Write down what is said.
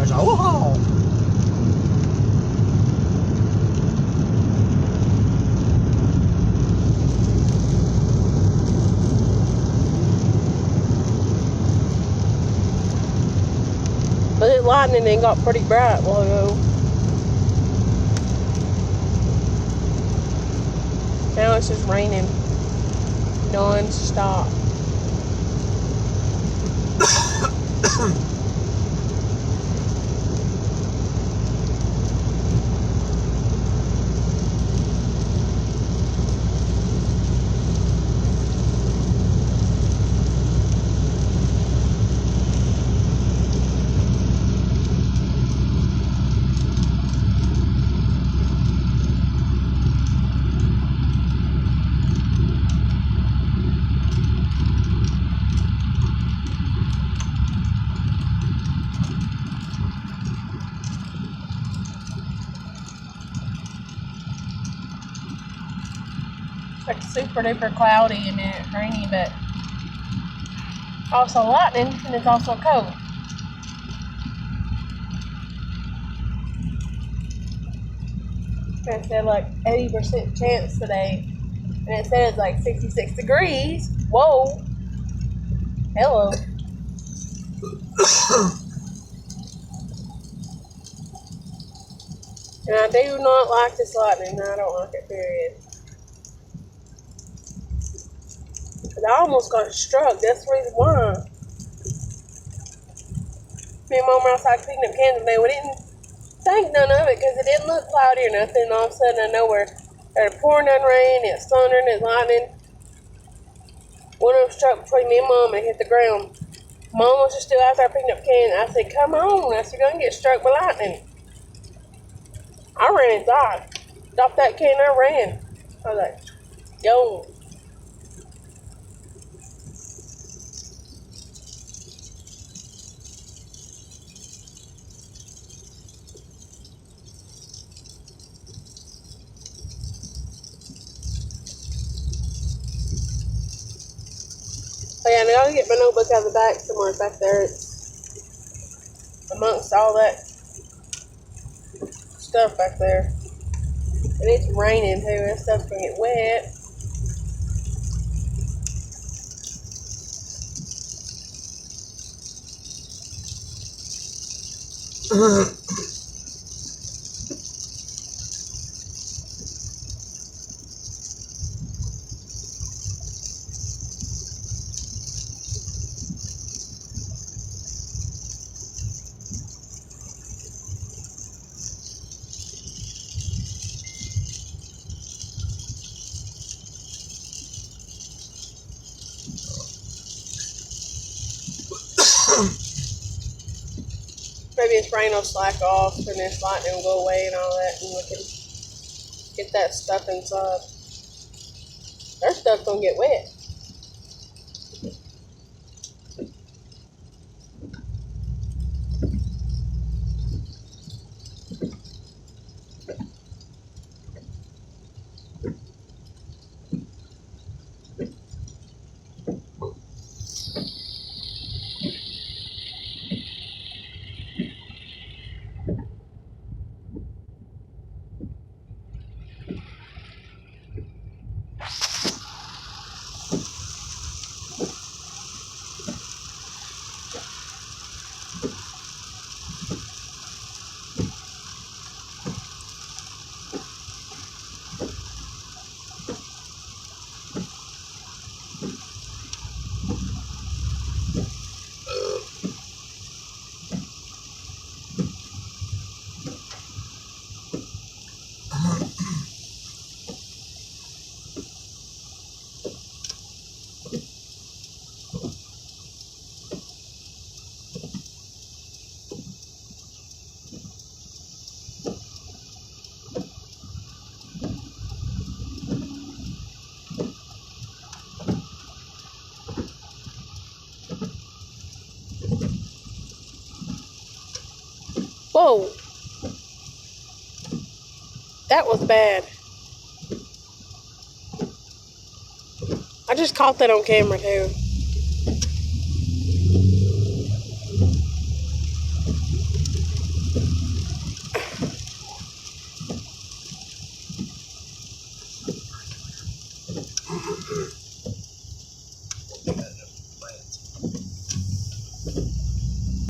was like, whoa! But it lightning and got pretty bright a while ago. Now it's just raining non-stop. Like super duper cloudy and it's rainy, but also lightning, and it's also cold. It said like 80% chance today, and it says like 66 degrees. Whoa. Hello. And I do not like this lightning. I don't like it, period. I almost got struck. That's the reason why. Me and Mom were outside picking up cans today. We didn't think none of it because it didn't look cloudy or nothing. And all of a sudden, I know where there's pouring down rain, it's thundering, it's lightning. One of them struck between me and Mom and hit the ground. Mom was just still out there picking up cans. I said, "Come on." I said, "You're going to get struck by lightning." I ran inside. Dropped that can, I ran. I was like, yo. But yeah, I gotta get my notebook out of the back somewhere back there. It's amongst all that stuff back there. And it's raining too. That stuff's gonna get wet. Maybe this rain will slack off and this lightning will go away and all that, and we can get that stuff inside. Their stuff's gonna get wet. Whoa. That was bad. I just caught that on camera too.